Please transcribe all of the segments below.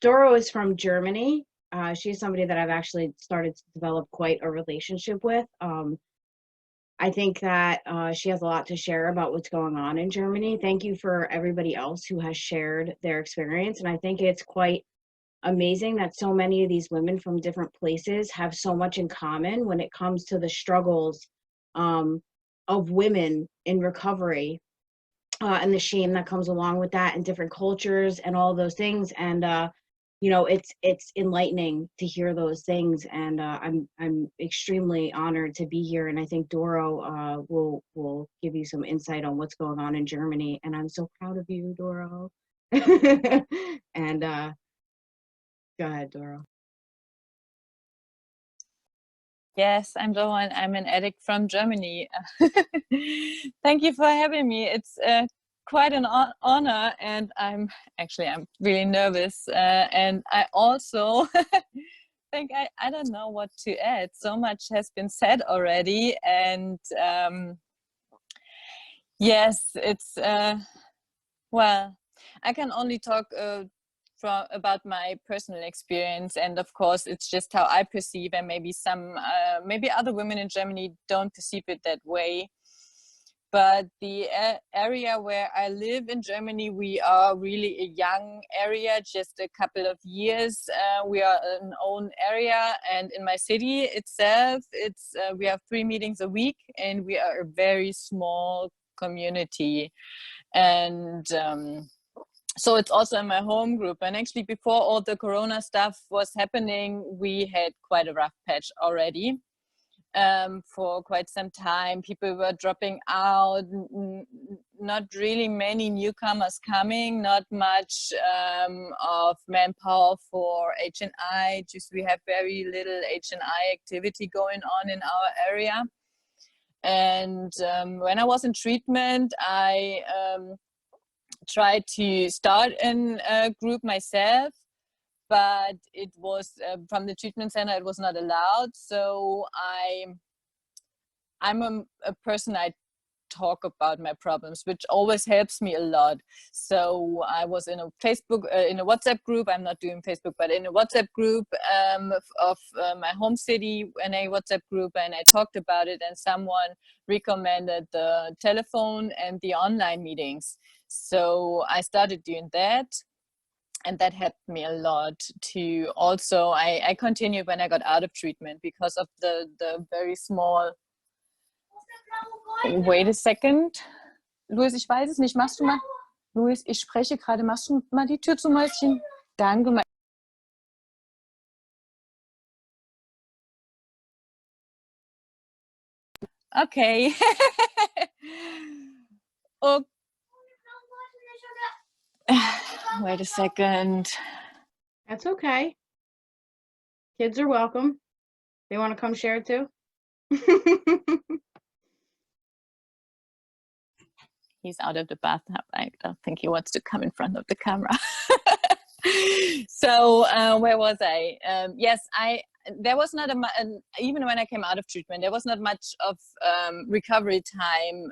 Doro is from Germany. She's somebody that I've actually started to develop quite a relationship with. I think that she has a lot to share about what's going on in Germany. Thank you for everybody else who has shared their experience. And I think it's quite amazing that so many of these women from different places have so much in common when it comes to the struggles of women in recovery and the shame that comes along with that, and different cultures and all those things. And you know, it's enlightening to hear those things, and I'm extremely honored to be here. And I think Doro will give you some insight on what's going on in Germany, and I'm so proud of you, Doro. And go ahead, Doro. Yes, I'm Doro, and I'm an addict from Germany. Thank you for having me. It's quite an honor, and I'm really nervous. And I also think I don't know what to add. So much has been said already, and yes, it's well, I can only talk about my personal experience, and of course it's just how I perceive, and maybe maybe other women in Germany don't perceive it that way. But the area where I live in Germany, we are really a young area, just a couple of years. We are an own area, and in my city itself, we have 3 meetings a week, and we are a very small community. And so it's also in my home group. And actually, before all the Corona stuff was happening, we had quite a rough patch already. For quite some time, people were dropping out, not really many newcomers coming, not much of manpower for HNI. Just we have very little HNI activity going on in our area. And when I was in treatment, I tried to start a group myself, but it was from the treatment center, it was not allowed. So I'm a person, I talk about my problems, which always helps me a lot. So I was in a in a WhatsApp group. I'm not doing Facebook, but in a WhatsApp group of my home city, NA WhatsApp group, and I talked about it, and someone recommended the telephone and the online meetings. So I started doing that, and that helped me a lot to also, I continued when I got out of treatment because of the very small. Wait a second. Luis, ich weiß es nicht. Machst du mal? Luis, ich spreche gerade. Machst du mal die Tür zu, Mäuschen? Danke mal. Okay. Oh. Wait a second. That's okay. Kids are welcome. They want to come share it too. He's out of the bathtub. I don't think he wants to come in front of the camera. So where was I? Yes, there was not even when I came out of treatment, there was not much of recovery time.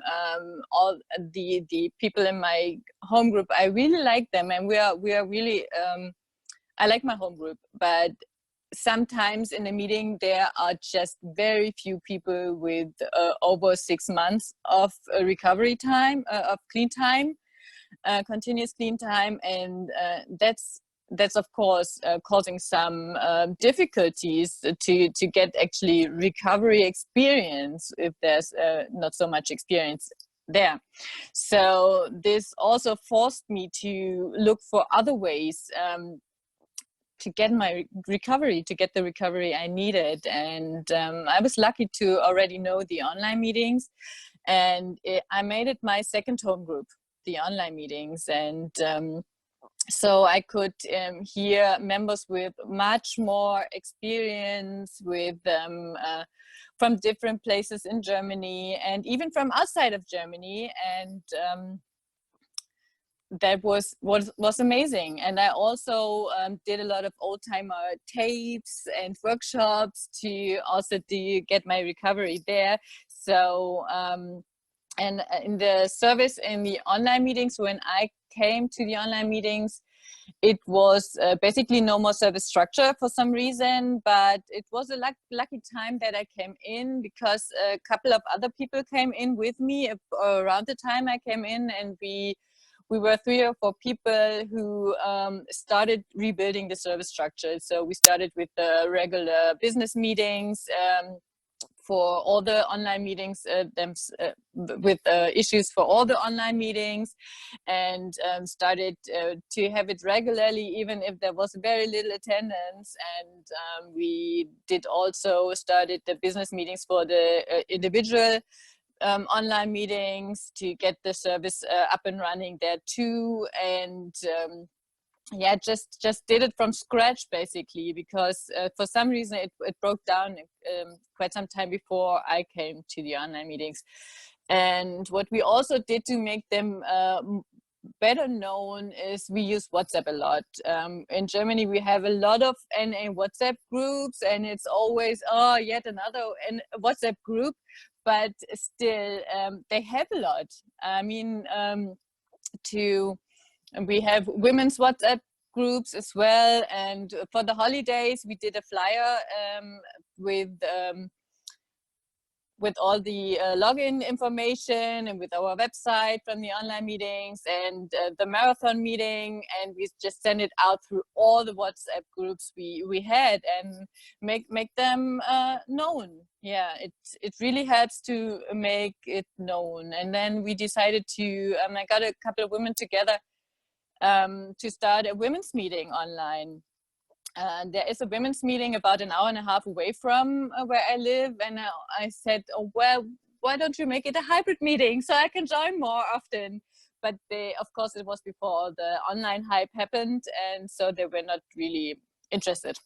All the people in my home group, I really like them, and we are really. I like my home group, but sometimes in a meeting there are just very few people with over 6 months of recovery time, of clean time, continuous clean time, and that's of course causing some difficulties to get actually recovery experience if there's not so much experience there. So this also forced me to look for other ways to get my recovery, to get the recovery I needed. And I was lucky to already know the online meetings, and I made it my second home group, the online meetings. And so I could hear members with much more experience, with from different places in Germany and even from outside of Germany. And that was amazing. And I also did a lot of old-timer tapes and workshops to also get my recovery there. So and in the service in the online meetings, when I came to the online meetings, it was basically no more service structure for some reason, but it was a lucky time that I came in, because a couple of other people came in with me around the time I came in, and we were 3 or 4 people who started rebuilding the service structure. So we started with the regular business meetings, for all the online meetings, with issues for all the online meetings, and started to have it regularly, even if there was very little attendance. And we did also started the business meetings for the individual online meetings to get the service up and running there too. And yeah, just did it from scratch basically, because for some reason it broke down quite some time before I came to the online meetings. And what we also did to make them better known is we use WhatsApp a lot. In Germany, we have a lot of NA WhatsApp groups, and it's always, oh, yet another WhatsApp group, but still they have a lot. I mean, we have women's WhatsApp groups as well. And for the holidays, we did a flyer with all the login information, and with our website from the online meetings, and the marathon meeting, and we just send it out through all the WhatsApp groups we had, and make them known. Yeah, it really helps to make it known. And then we decided to, I got a couple of women together to start a women's meeting online. There is a women's meeting about an hour and a half away from where I live, and I said, oh, well, why don't you make it a hybrid meeting so I can join more often? But of course, it was before the online hype happened, and so they were not really interested.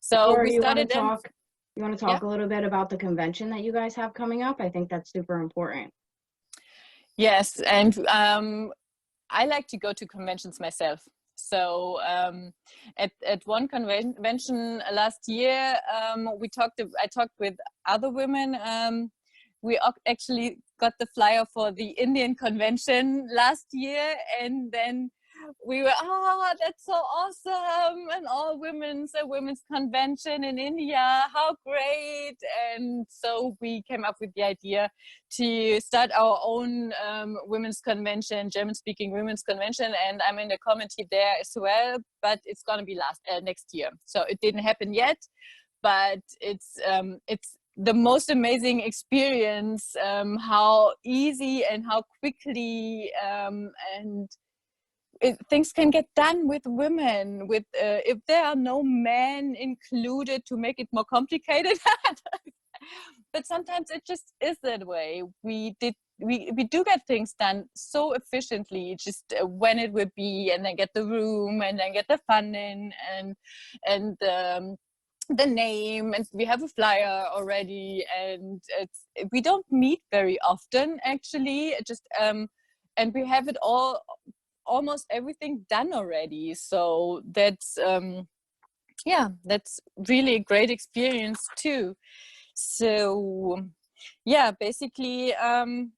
So Or we started. You want to Yeah. talk a little bit about the convention that you guys have coming up? I think that's super important. Yes, and I like to go to conventions myself. So at one convention last year, I talked with other women. We actually got the flyer for the Indian convention last year, and then we were, oh, that's so awesome, and a women's convention in India, how great. And so we came up with the idea to start our own women's convention, German-speaking women's convention, and I'm in the committee there as well, but it's going to be next year. So it didn't happen yet, but it's the most amazing experience, how easy and how quickly and things can get done with women, with if there are no men included to make it more complicated. But sometimes it just is that way. We do get things done so efficiently, just when it would be, and then get the room, and then get the funding, and the name, and we have a flyer already, and we don't meet very often actually, just and we have it almost everything done already. So that's yeah, that's really a great experience too. So yeah, basically I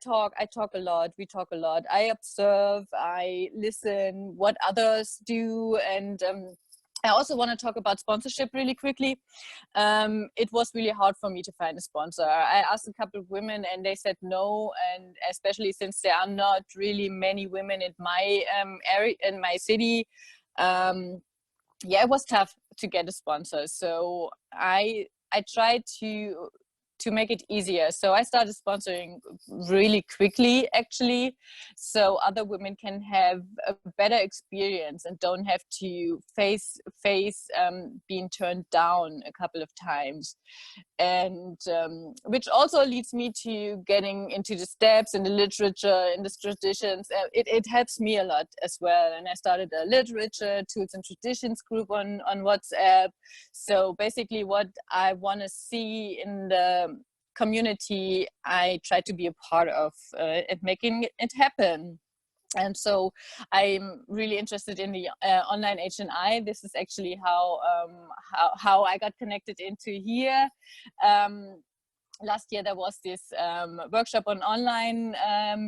talk a lot, we talk a lot. I observe, I listen what others do, and I also want to talk about sponsorship really quickly. It was really hard for me to find a sponsor. I asked a couple of women and they said no, and especially since there are not really many women in my area, in my city, yeah, it was tough to get a sponsor. So I tried to make it easier. So I started sponsoring really quickly, actually, so other women can have a better experience and don't have to face being turned down a couple of times. And which also leads me to getting into the steps in the literature, in the traditions. It helps me a lot as well. And I started a literature, tools and traditions group on WhatsApp. So basically what I want to see in the community, I try to be a part of and making it happen. And so I'm really interested in the online HNI. This is actually how I got connected into here. last year there was this workshop on online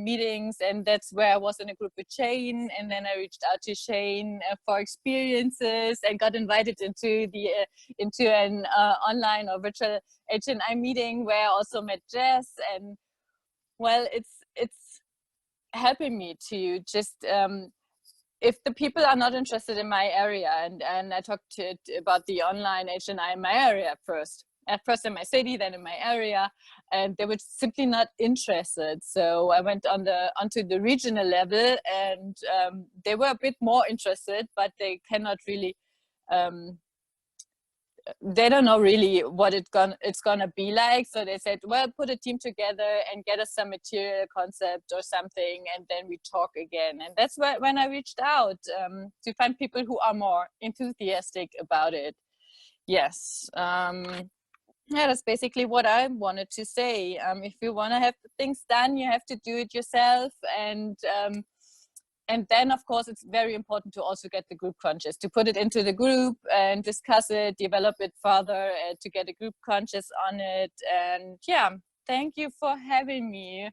meetings, and that's where I was in a group with Shane, and then I reached out to Shane for experiences and got invited into an online or virtual HNI meeting where I also met Jess. And well, it's helping me to just if the people are not interested in my area, and I talked about the online HNI in my area at first in my city, then in my area, and they were simply not interested. So I went onto the regional level, and they were a bit more interested, but they cannot really they don't know really what it's gonna be like. So they said, well, put a team together and get us some material concept or something, and then we talk again. And that's when I reached out to find people who are more enthusiastic about it. Yes. Yeah, that's basically what I wanted to say. If you want to have things done, you have to do it yourself. And then, of course, it's very important to also get the group conscious, to put it into the group and discuss it, develop it further, to get a group conscious on it. And yeah, thank you for having me.